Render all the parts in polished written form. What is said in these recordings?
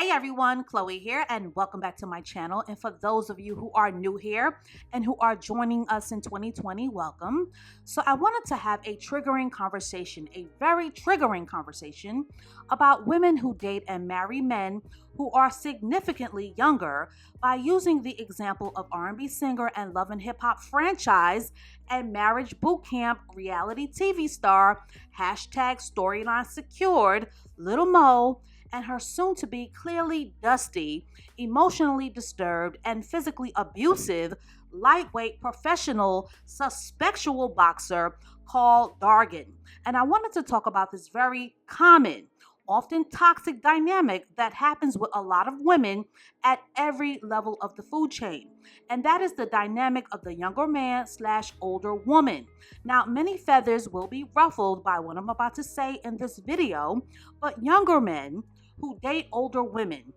Hey everyone, Chloe here, and welcome back to my channel. And for those of you who are new here and who are joining us in 2020, welcome. So, I wanted to have a triggering conversation, a very triggering conversation about women who date and marry men who are significantly younger by using the example of R&B singer and Love and Hip Hop franchise and marriage boot camp reality TV star hashtag storyline secured Lil Mo and her soon to be clearly dusty, emotionally disturbed, and physically abusive lightweight professional suspectual boxer called Dargan. And I wanted to talk about this very common, often toxic dynamic that happens with a lot of women at every level of the food chain. And that is the dynamic of the younger man slash older woman. Now, many feathers will be ruffled by what I'm about to say in this video, but younger men who date older women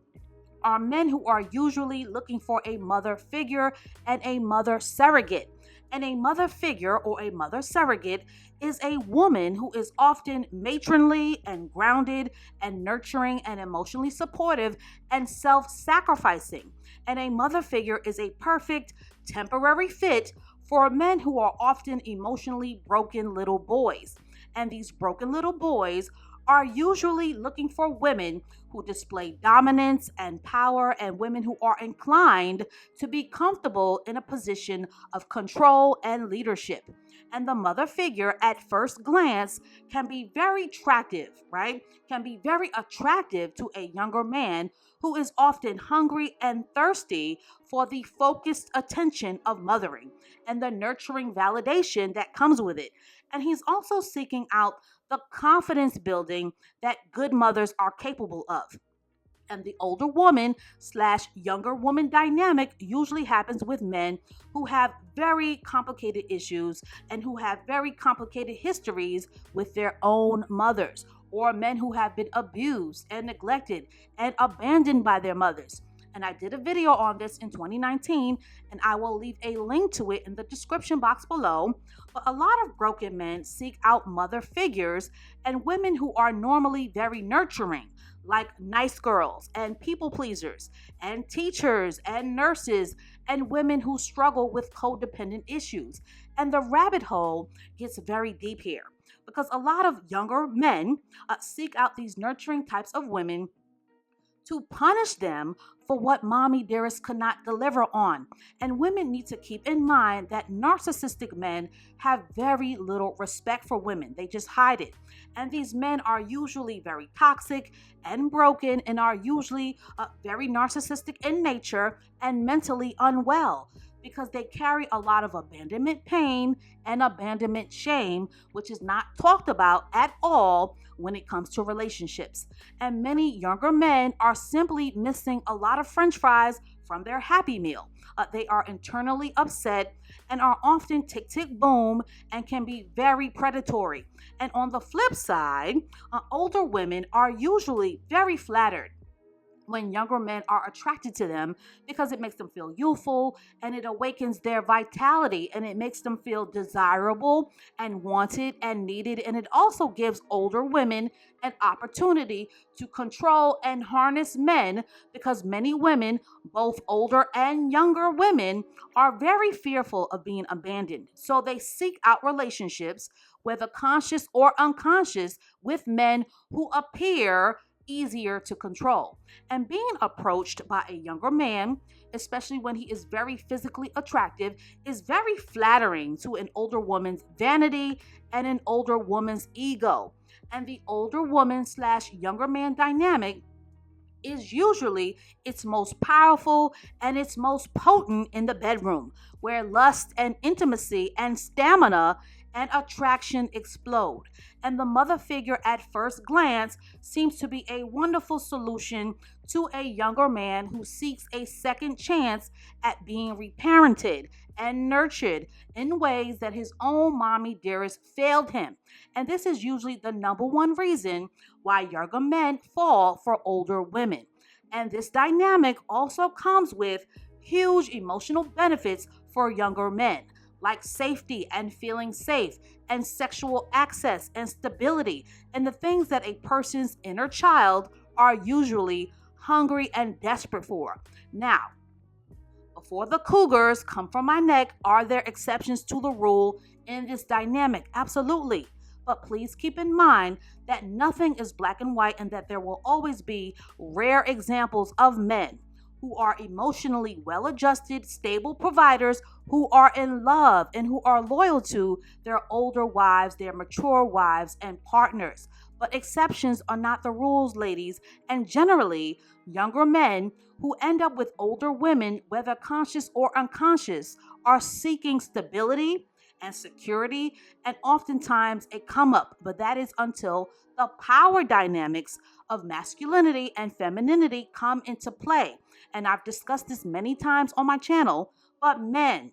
are men who are usually looking for a mother figure and a mother surrogate. And a mother figure or a mother surrogate is a woman who is often matronly and grounded and nurturing and emotionally supportive and self sacrificing. And a mother figure is a perfect temporary fit for men who are often emotionally broken little boys. And these broken little boys are usually looking for women who display dominance and power and women who are inclined to be comfortable in a position of control and leadership. And the mother figure at first glance can be very attractive, right? Can be very attractive to a younger man who is often hungry and thirsty for the focused attention of mothering and the nurturing validation that comes with it. And he's also seeking out the confidence building that good mothers are capable of. And the older woman slash younger woman dynamic usually happens with men who have very complicated issues and who have very complicated histories with their own mothers, or men who have been abused and neglected and abandoned by their mothers. And I did a video on this in 2019, and I will leave a link to it in the description box below. But a lot of broken men seek out mother figures and women who are normally very nurturing, like nice girls and people pleasers and teachers and nurses and women who struggle with codependent issues. And the rabbit hole gets very deep here because a lot of younger men seek out these nurturing types of women to punish them for what mommy dearest could not deliver on. And women need to keep in mind that narcissistic men have very little respect for women. They just hide it. And these men are usually very toxic and broken and are usually very narcissistic in nature and mentally unwell because they carry a lot of abandonment pain and abandonment shame, which is not talked about at all when it comes to relationships. And many younger men are simply missing a lot of french fries from their happy meal. They are internally upset and are often tick tick boom and can be very predatory. And on the flip side, older women are usually very flattered when younger men are attracted to them because it makes them feel youthful and it awakens their vitality and it makes them feel desirable and wanted and needed. And it also gives older women an opportunity to control and harness men because many women, both older and younger women, are very fearful of being abandoned. So they seek out relationships, whether conscious or unconscious, with men who appear easier to control. And being approached by a younger man, especially when he is very physically attractive, is very flattering to an older woman's vanity and an older woman's ego. And the older woman slash younger man dynamic is usually its most powerful and its most potent in the bedroom, where lust and intimacy and stamina and attraction explode. And the mother figure at first glance seems to be a wonderful solution to a younger man who seeks a second chance at being reparented and nurtured in ways that his own mommy dearest failed him. And this is usually the number one reason why younger men fall for older women. And this dynamic also comes with huge emotional benefits for younger men, like safety and feeling safe and sexual access and stability and the things that a person's inner child are usually hungry, and desperate for. Now, before the cougars come from my neck, are there exceptions to the rule in this dynamic? Absolutely. But please keep in mind that nothing is black and white and that there will always be rare examples of men who are emotionally well adjusted, stable providers who are in love and who are loyal to their older wives, their mature wives, and partners. But exceptions are not the rules, ladies. And generally, younger men who end up with older women, whether conscious or unconscious, are seeking stability and security and oftentimes a come up. But that is until the power dynamics of masculinity and femininity come into play. And I've discussed this many times on my channel, but men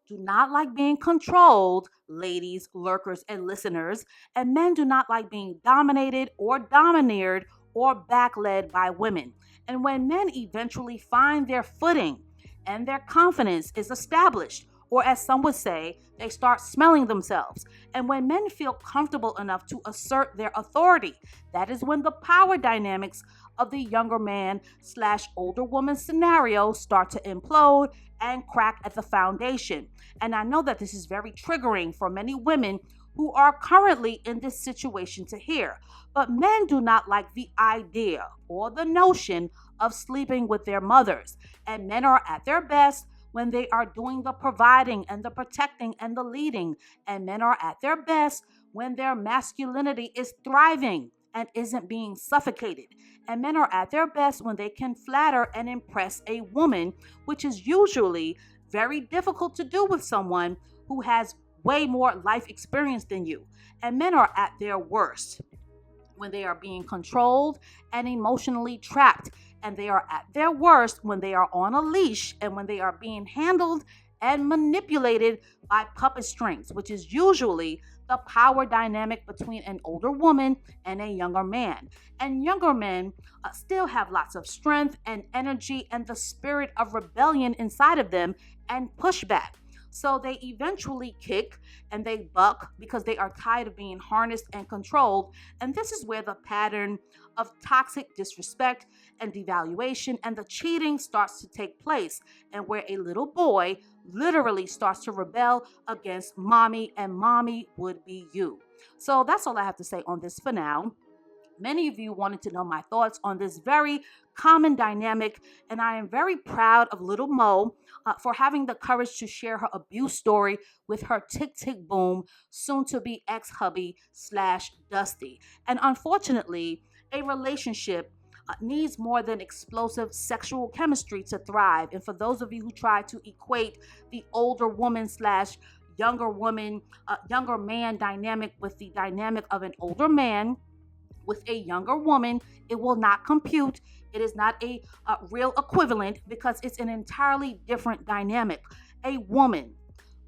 do not like being controlled, ladies, lurkers, and listeners, and men do not like being dominated or domineered or backled by women. And when men eventually find their footing and their confidence is established, or as some would say, they start smelling themselves. And when men feel comfortable enough to assert their authority, that is when the power dynamics of the younger man slash older woman scenario start to implode and crack at the foundation. And I know that this is very triggering for many women who are currently in this situation to hear. But men do not like the idea or the notion of sleeping with their mothers. And men are at their best when they are doing the providing and the protecting and the leading. And men are at their best when their masculinity is thriving and isn't being suffocated. And men are at their best when they can flatter and impress a woman, which is usually very difficult to do with someone who has way more life experience than you. And men are at their worst when they are being controlled and emotionally trapped. And they are at their worst when they are on a leash and when they are being handled and manipulated by puppet strings, which is usually the power dynamic between an older woman and a younger man. And younger men still have lots of strength and energy and the spirit of rebellion inside of them and pushback. So they eventually kick and they buck because they are tired of being harnessed and controlled. And this is where the pattern of toxic disrespect and devaluation and the cheating starts to take place, and where a little boy literally starts to rebel against mommy, and mommy would be you. So that's all I have to say on this for now. Many of you wanted to know my thoughts on this very common dynamic, and I am very proud of Lil Mo for having the courage to share her abuse story with her tick tick boom, soon to be ex hubby slash Dusty. And unfortunately, a relationship needs more than explosive sexual chemistry to thrive. And for those of you who try to equate the older woman slash younger woman, younger man dynamic with the dynamic of an older man with a younger woman, it will not compute. It is not a real equivalent because it's an entirely different dynamic. A woman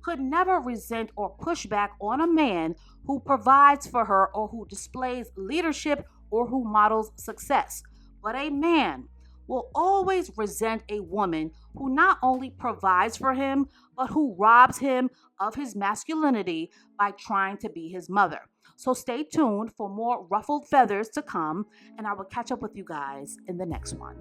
could never resent or push back on a man who provides for her or who displays leadership or who models success. But a man will always resent a woman who not only provides for him, but who robs him of his masculinity by trying to be his mother. So stay tuned for more ruffled feathers to come, and I will catch up with you guys in the next one.